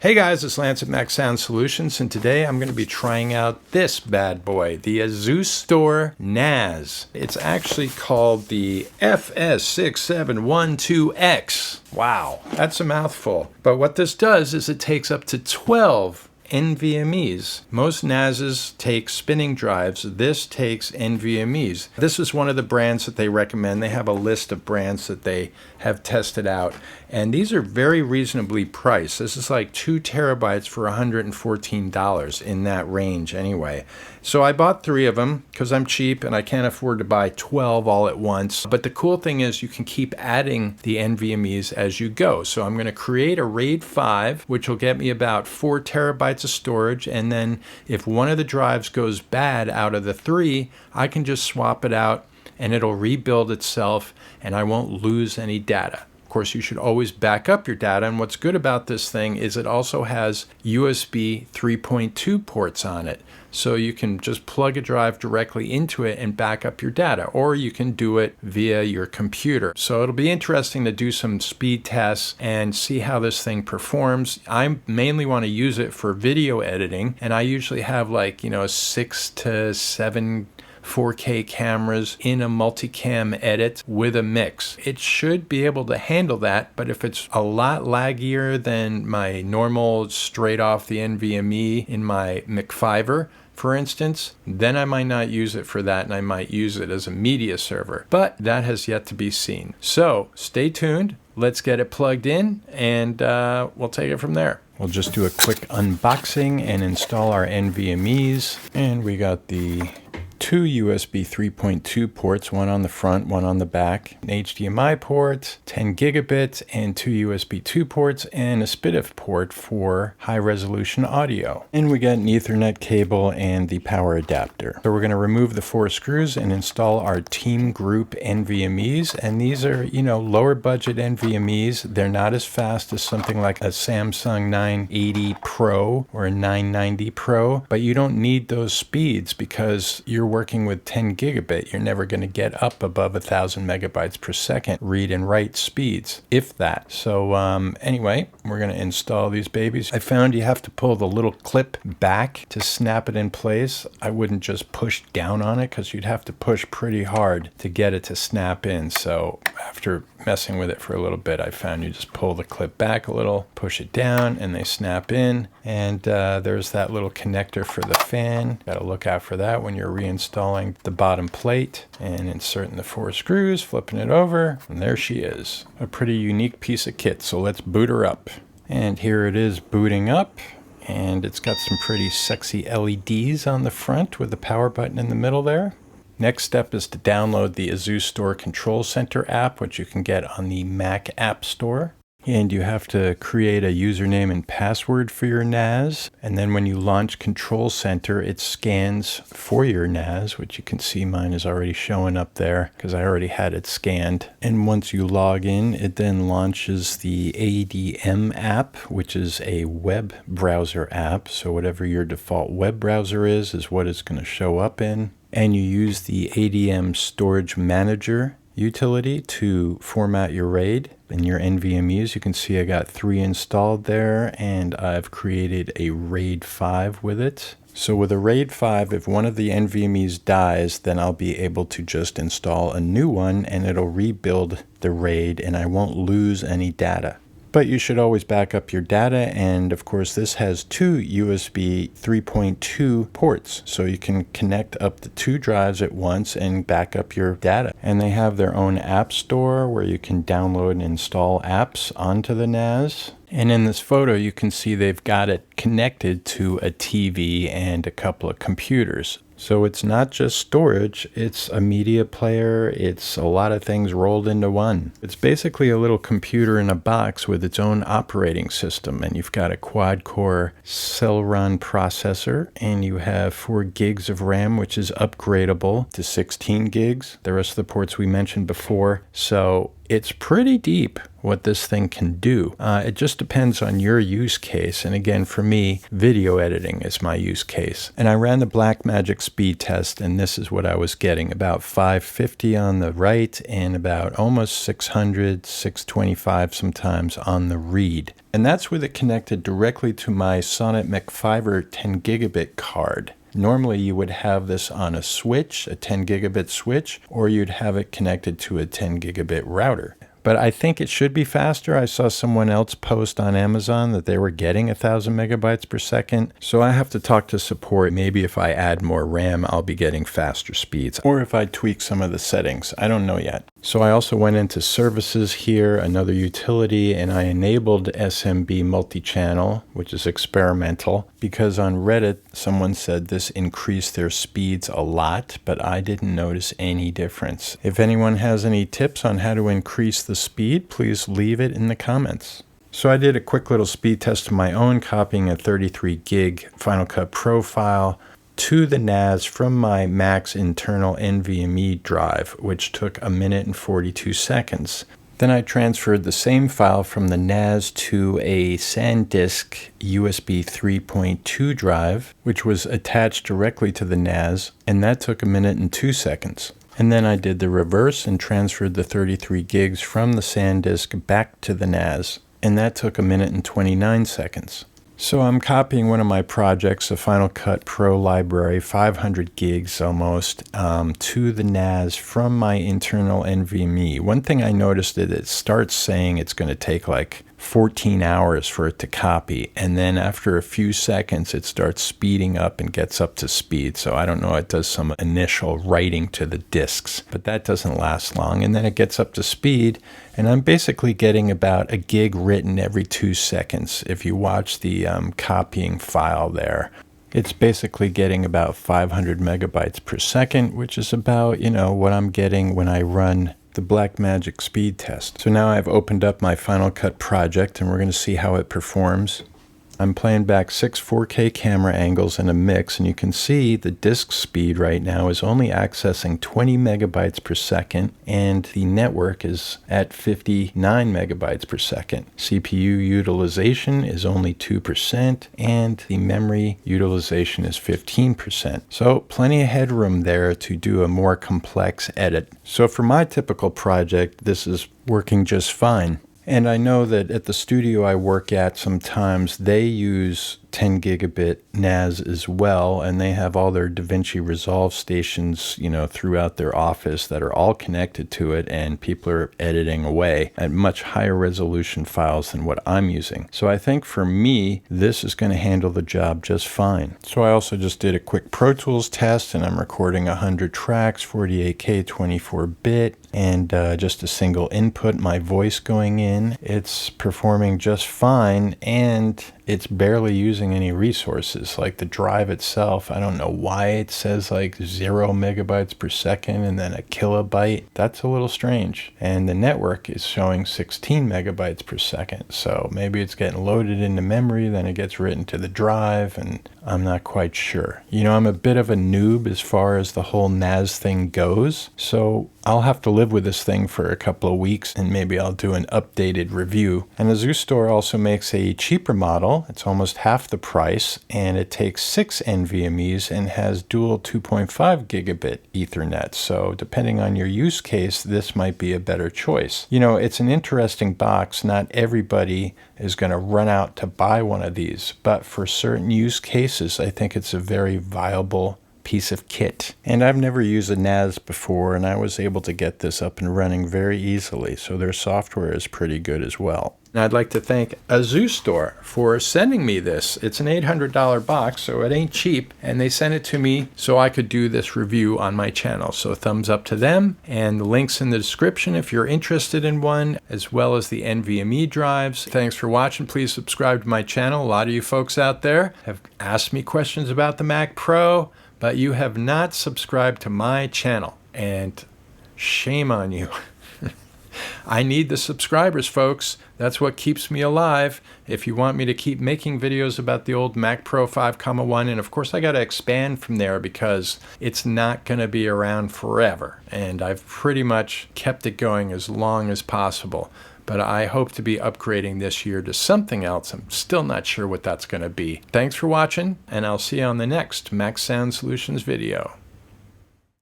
Hey guys, it's Lance at Mac Sound Solutions, and today I'm going to be trying out this bad boy, the Asustor NAS. It's actually called the FS6712X. Wow, that's a mouthful. But what this does is it takes up to 12 NVMEs. Most NASs take spinning drives. This takes NVMEs. This is one of the brands that they recommend. They have a list of brands that they have tested out, and these are very reasonably priced. This is like 2 terabytes for $114, in that range anyway. So I bought 3 of them because I'm cheap and I can't afford to buy 12 all at once. But the cool thing is you can keep adding the NVMEs as you go. So I'm going to create a RAID 5, which will get me about 4 terabytes of storage, and then if one of the drives goes bad out of the 3, I can just swap it out and it'll rebuild itself and I won't lose any data. Of course, you should always back up your data, and what's good about this thing is it also has USB 3.2 ports on it. So you can just plug a drive directly into it and back up your data, or you can do it via your computer. So it'll be interesting to do some speed tests and see how this thing performs. I mainly want to use it for video editing, and I usually have 6 to 7 4K cameras in a multicam edit with a mix. It should be able to handle that, but if it's a lot laggier than my normal straight off the NVMe in my McFIver, for instance, then I might not use it for that and I might use it as a media server. But that has yet to be seen. So stay tuned. Let's get it plugged in and we'll take it from there. We'll just do a quick unboxing and install our NVMEs. And we got the 2 USB 3.2 ports, one on the front, one on the back, an HDMI port, 10 gigabit, and 2 USB 2 ports, and a SPDIF port for high-resolution audio. And we got an Ethernet cable and the power adapter. So we're going to remove the 4 screws and install our TEAMGROUP NVMEs, and these are, lower budget NVMEs. They're not as fast as something like a Samsung 980 Pro or a 990 Pro, but you don't need those speeds because you're working with 10 gigabit, you're never going to get up above 1,000 megabytes per second read and write speeds, if that. So anyway, we're going to install these babies. I found you have to pull the little clip back to snap it in place. I wouldn't just push down on it because you'd have to push pretty hard to get it to snap in. So after messing with it for a little bit, I found you just pull the clip back a little, push it down, and they snap in. And there's that little connector for the fan. Got to look out for that when you're reinstalling the bottom plate, and inserting the 4 screws, flipping it over, and there she is. A pretty unique piece of kit, so let's boot her up. And here it is booting up, and it's got some pretty sexy LEDs on the front with the power button in the middle there. Next step is to download the Asustor Control Center app, which you can get on the Mac App Store. And you have to create a username and password for your NAS. And then when you launch Control Center, it scans for your NAS, which you can see mine is already showing up there because I already had it scanned. And once you log in, it then launches the ADM app, which is a web browser app. So whatever your default web browser is what it's going to show up in. And you use the ADM Storage Manager utility to format your RAID and your NVMEs. You can see I got 3 installed there, and I've created a RAID 5 with it. So with a RAID 5, if one of the NVMEs dies, then I'll be able to just install a new one and it'll rebuild the RAID and I won't lose any data. But you should always back up your data, and of course this has 2 USB 3.2 ports, so you can connect up to 2 drives at once and back up your data. And they have their own app store where you can download and install apps onto the NAS. And in this photo you can see they've got it connected to a TV and a couple of computers. So it's not just storage, it's a media player, it's a lot of things rolled into one. It's basically a little computer in a box with its own operating system, and you've got a quad-core Celeron processor, and you have 4 gigs of RAM, which is upgradable to 16 gigs. The rest of the ports we mentioned before. So it's pretty deep what this thing can do. It just depends on your use case. And again, for me, video editing is my use case. And I ran the Blackmagic speed test, and this is what I was getting. About 550 on the write and about almost 600, 625 sometimes on the read. And that's with it connected directly to my Sonnet McFIver 10 gigabit card. Normally you would have this on a switch, a 10 gigabit switch, or you'd have it connected to a 10 gigabit router. But I think it should be faster. I saw someone else post on Amazon that they were getting 1,000 megabytes per second. So I have to talk to support. Maybe if I add more RAM, I'll be getting faster speeds. Or if I tweak some of the settings. I don't know yet. So I also went into services here, another utility, and I enabled SMB multi-channel, which is experimental, because on Reddit, someone said this increased their speeds a lot, but I didn't notice any difference. If anyone has any tips on how to increase the speed, please leave it in the comments. So I did a quick little speed test of my own, copying a 33 gig Final Cut Pro file to the NAS from my Mac's internal NVMe drive, which took 1 minute and 42 seconds. Then I transferred the same file from the NAS to a Sandisk USB 3.2 drive, which was attached directly to the NAS, and that took 1 minute and 2 seconds. And then I did the reverse and transferred the 33 gigs from the Sandisk back to the NAS, and that took 1 minute and 29 seconds. So I'm copying one of my projects, a Final Cut Pro library, 500 gigs almost, to the NAS from my internal NVMe. One thing I noticed is it starts saying it's going to take like 14 hours for it to copy, and then after a few seconds it starts speeding up and gets up to speed. So I don't know, it does some initial writing to the disks, but that doesn't last long, and then it gets up to speed, and I'm basically getting about a gig written every 2 seconds. If you watch the copying file there, it's basically getting about 500 megabytes per second, which is about, what I'm getting when I run the Blackmagic speed test. So now I've opened up my Final Cut project, and we're going to see how it performs. I'm playing back 6 4K camera angles in a mix, and you can see the disk speed right now is only accessing 20 megabytes per second, and the network is at 59 megabytes per second. CPU utilization is only 2%, and the memory utilization is 15%. So plenty of headroom there to do a more complex edit. So for my typical project, this is working just fine. And I know that at the studio I work at, sometimes they use 10 gigabit NAS as well, and they have all their DaVinci Resolve stations, throughout their office that are all connected to it, and people are editing away at much higher resolution files than what I'm using. So I think for me, this is going to handle the job just fine. So I also just did a quick Pro Tools test, and I'm recording 100 tracks, 48K, 24-bit, and just a single input, my voice going in. It's performing just fine, and it's barely using any resources. Like the drive itself, I don't know why it says like 0 megabytes per second and then a kilobyte. That's a little strange. And the network is showing 16 megabytes per second. So maybe it's getting loaded into memory, then it gets written to the drive, and I'm not quite sure. I'm a bit of a noob as far as the whole NAS thing goes. So I'll have to live with this thing for a couple of weeks, and maybe I'll do an updated review. And Asustor also makes a cheaper model. It's almost half the price, and it takes 6 NVMEs and has dual 2.5 gigabit Ethernet. So depending on your use case, this might be a better choice. It's an interesting box. Not everybody is going to run out to buy one of these, but for certain use cases, I think it's a very viable piece of kit. And I've never used a NAS before, and I was able to get this up and running very easily, so their software is pretty good as well. And I'd like to thank Asustor for sending me this. It's an $800 box, so it ain't cheap, and they sent it to me so I could do this review on my channel. So thumbs up to them, and the links in the description if you're interested in one, as well as the NVMe drives. Thanks for watching. Please subscribe to my channel. A lot of you folks out there have asked me questions about the Mac Pro, but you have not subscribed to my channel, and shame on you. I need the subscribers, folks. That's what keeps me alive. If you want me to keep making videos about the old MacPro 5,1, and of course I got to expand from there because it's not going to be around forever. And I've pretty much kept it going as long as possible. But I hope to be upgrading this year to something else. I'm still not sure what that's going to be. Thanks for watching, and I'll see you on the next Mac Sound Solutions video.